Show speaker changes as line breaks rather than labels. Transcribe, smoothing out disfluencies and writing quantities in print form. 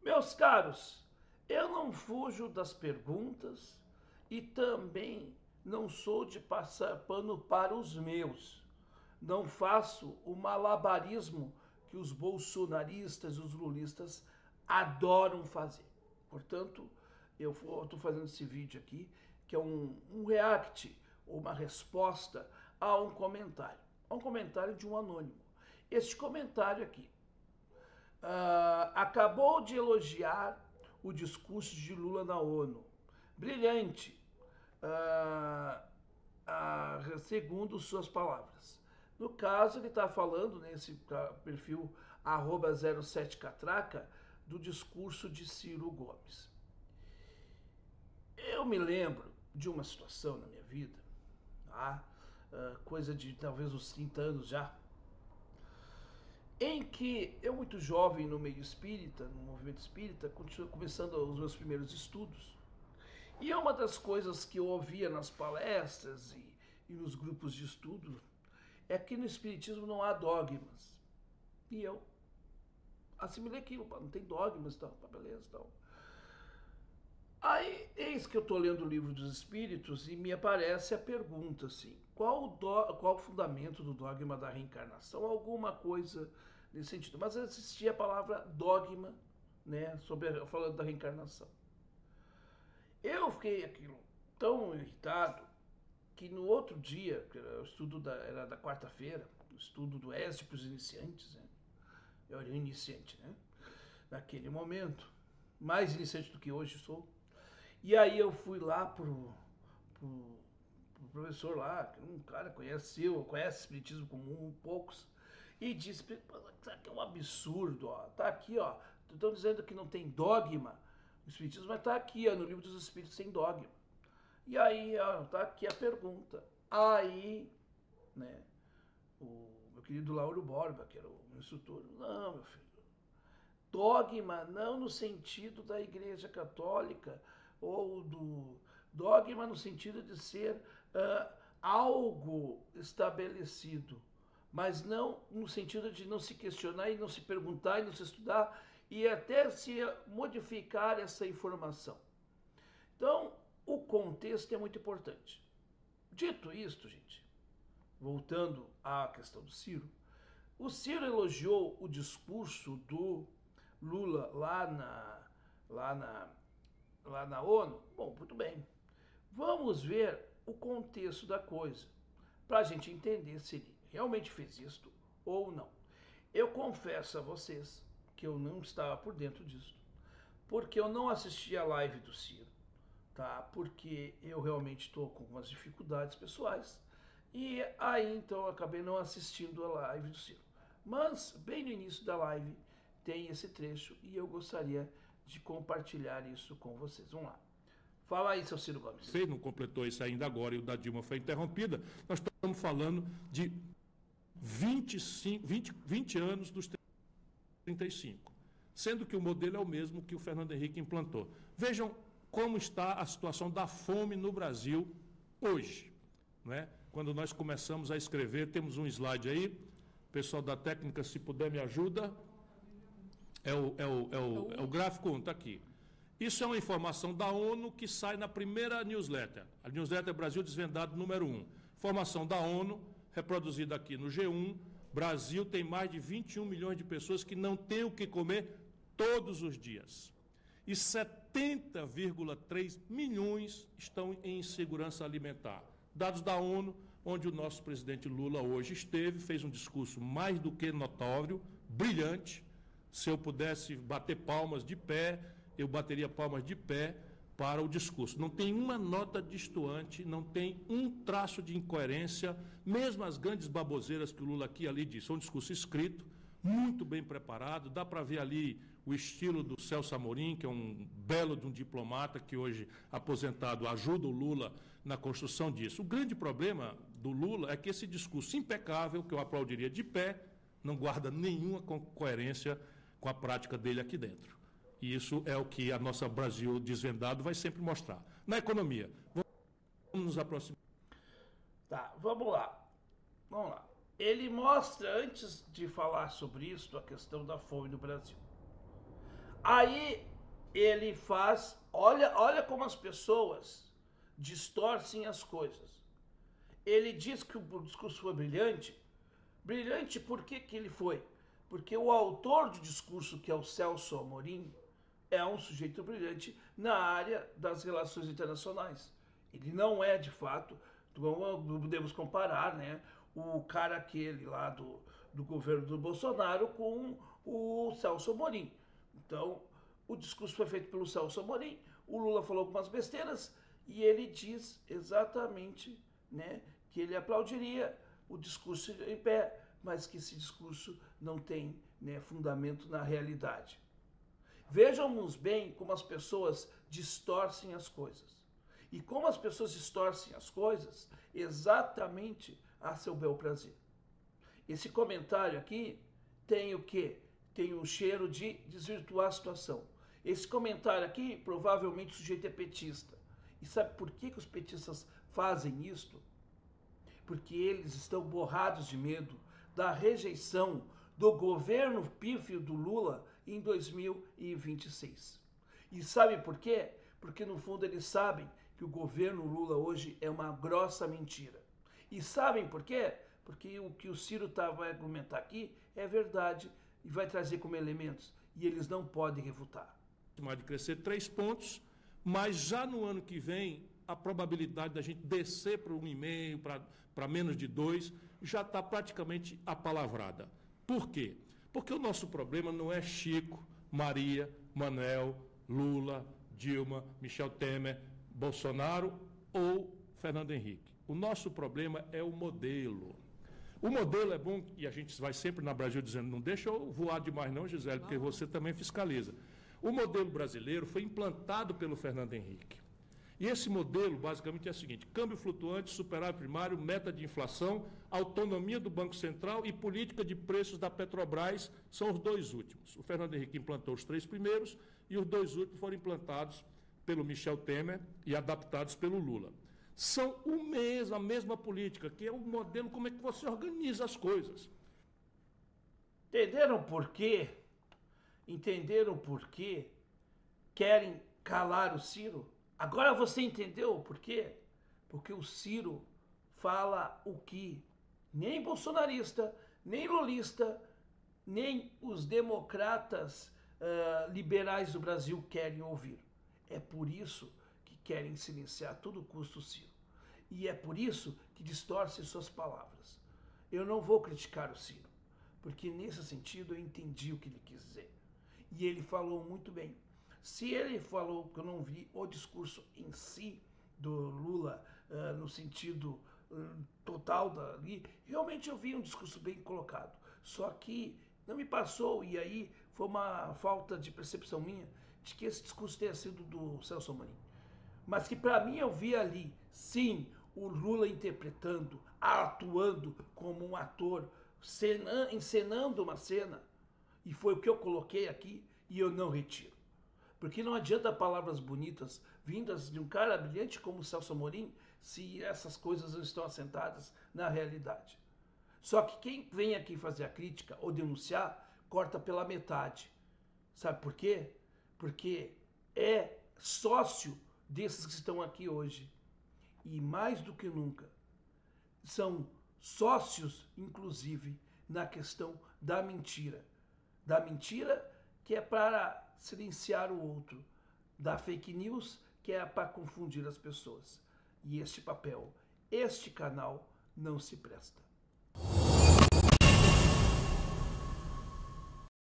Meus caros, eu não fujo das perguntas e também não sou de passar pano para os meus. Não faço o malabarismo que os bolsonaristas e os lulistas adoram fazer. Portanto, eu estou fazendo esse vídeo aqui, que é um react, uma resposta a um comentário. A um comentário de um anônimo. Este comentário aqui acabou de elogiar o discurso de Lula na ONU. Brilhante, segundo suas palavras. No caso, ele está falando nesse perfil @07catraca do discurso de Ciro Gomes. Eu me lembro de uma situação na minha vida, tá? Coisa de talvez uns 30 anos já, em que eu, muito jovem no meio espírita, no movimento espírita, começando os meus primeiros estudos, e uma das coisas que eu ouvia nas palestras e nos grupos de estudo é que no espiritismo não há dogmas. E eu assimilei aquilo, não tem dogmas, tal, beleza, tal. Aí, eis que eu estou lendo o livro dos Espíritos e me aparece a pergunta assim: qual o fundamento do dogma da reencarnação? Alguma coisa nesse sentido. Mas existia a palavra dogma, né, falando da reencarnação. Eu fiquei aquilo tão irritado que no outro dia, que era o estudo era da quarta-feira, o estudo do ESD para os iniciantes, né? Eu era um iniciante, né? Naquele momento, mais iniciante do que hoje sou. E aí eu fui lá pro professor lá, que um cara conhece espiritismo comum, poucos, e disse, isso aqui é um absurdo, ó. Tá aqui, ó. Estão dizendo que não tem dogma no espiritismo, mas tá aqui, ó, no livro dos Espíritos sem dogma. E aí, ó, tá aqui a pergunta. Aí, né, o meu querido Lauro Borba, que era o instrutor, não, meu filho, dogma não no sentido da Igreja Católica ou do dogma no sentido de ser algo estabelecido, mas não no sentido de não se questionar e não se perguntar e não se estudar e até se modificar essa informação. Então, o contexto é muito importante. Dito isto, gente, voltando à questão do Ciro, o Ciro elogiou o discurso do Lula lá na, lá na ONU. Bom, muito bem. Vamos ver o contexto da coisa, para a gente entender se ele realmente fez isto ou não. Eu confesso a vocês que eu não estava por dentro disso, porque eu não assisti a live do Ciro, tá? Porque eu realmente estou com umas dificuldades pessoais. E aí então eu acabei não assistindo a live do Ciro. Mas bem no início da live tem esse trecho e eu gostaria de compartilhar isso com vocês. Vamos lá. Fala aí, seu Ciro Gomes.
Você não completou isso ainda agora e o da Dilma foi interrompida. Nós estamos falando de 20 anos dos 35, sendo que o modelo é o mesmo que o Fernando Henrique implantou. Vejam como está a situação da fome no Brasil hoje, né? Quando nós começamos a escrever, temos um slide aí, pessoal da técnica, se puder me ajuda, é o gráfico 1, está aqui. Isso é uma informação da ONU que sai na primeira newsletter, a newsletter Brasil Desvendado número 1. Informação da ONU, reproduzida aqui no G1, Brasil tem mais de 21 milhões de pessoas que não têm o que comer todos os dias. E 70,3 milhões estão em insegurança alimentar. Dados da ONU, onde o nosso presidente Lula hoje esteve, fez um discurso mais do que notório, brilhante. Se eu pudesse bater palmas de pé, eu bateria palmas de pé para o discurso. Não tem uma nota distoante, não tem um traço de incoerência, mesmo as grandes baboseiras que o Lula aqui e ali disse. É um discurso escrito, muito bem preparado, dá para ver ali o estilo do Celso Amorim, que é um belo de um diplomata que hoje, aposentado, ajuda o Lula na construção disso. O grande problema do Lula é que esse discurso impecável, que eu aplaudiria de pé, não guarda nenhuma coerência com a prática dele aqui dentro. E isso é o que a nossa Brasil Desvendado vai sempre mostrar. Na economia, vamos nos aproximar.
Tá, vamos lá. Vamos lá. Ele mostra, antes de falar sobre isso, a questão da fome no Brasil. Aí ele faz, olha como as pessoas distorcem as coisas. Ele diz que o discurso foi brilhante. Brilhante por que ele foi? Porque o autor do discurso, que é o Celso Amorim, é um sujeito brilhante na área das relações internacionais. Ele não é, de fato, não podemos comparar, né, o cara aquele lá do governo do Bolsonaro com o Celso Amorim. Então, o discurso foi feito pelo Celso Amorim, o Lula falou algumas besteiras e ele diz exatamente, né, que ele aplaudiria o discurso em pé, mas que esse discurso não tem, né, fundamento na realidade. Vejamos bem como as pessoas distorcem as coisas. E como as pessoas distorcem as coisas exatamente a seu bel prazer. Esse comentário aqui tem o quê? Tem um cheiro de desvirtuar a situação. Esse comentário aqui, provavelmente o sujeito é petista. E sabe por que os petistas fazem isto? Porque eles estão borrados de medo da rejeição do governo pífio do Lula em 2026. E sabe por quê? Porque no fundo eles sabem que o governo Lula hoje é uma grossa mentira. E sabem por quê? Porque o que o Ciro vai argumentar aqui é verdade e vai trazer como elementos. E eles não podem refutar.
De crescer 3 pontos, mas já no ano que vem, a probabilidade da gente descer para 1,5, para menos de 2, já está praticamente apalavrada. Por quê? Porque o nosso problema não é Chico, Maria, Manuel, Lula, Dilma, Michel Temer, Bolsonaro ou Fernando Henrique. O nosso problema é o modelo. O modelo é bom, e a gente vai sempre na Brasil dizendo, não deixa eu voar demais não, Gisele, porque você também fiscaliza. O modelo brasileiro foi implantado pelo Fernando Henrique. E esse modelo, basicamente, é o seguinte: câmbio flutuante, superávit primário, meta de inflação, autonomia do Banco Central e política de preços da Petrobras são os 2 últimos. O Fernando Henrique implantou os 3 primeiros e os 2 últimos foram implantados pelo Michel Temer e adaptados pelo Lula. São a mesma política, que é o modelo como é que você organiza as coisas.
Entenderam por quê? Entenderam por quê querem calar o Ciro? Agora você entendeu por quê? Porque o Ciro fala o que nem bolsonarista, nem lulista, nem os democratas liberais do Brasil querem ouvir. É por isso que querem silenciar a todo custo o Ciro. E é por isso que distorcem suas palavras. Eu não vou criticar o Ciro, porque nesse sentido eu entendi o que ele quis dizer. E ele falou muito bem. Se ele falou, que eu não vi o discurso em si do Lula, no sentido total dali, realmente eu vi um discurso bem colocado. Só que não me passou, e aí foi uma falta de percepção minha, de que esse discurso tenha sido do Celso Amorim. Mas que para mim eu vi ali, sim, o Lula interpretando, atuando como um ator, encenando uma cena. E foi o que eu coloquei aqui e eu não retiro. Porque não adianta palavras bonitas vindas de um cara brilhante como o Celso Amorim se essas coisas não estão assentadas na realidade. Só que quem vem aqui fazer a crítica ou denunciar, corta pela metade. Sabe por quê? Porque é sócio desses que estão aqui hoje. E mais do que nunca, são sócios, inclusive, na questão da mentira. Da mentira que é para silenciar o outro, da fake news que é para confundir as pessoas. E este papel, este canal não se presta.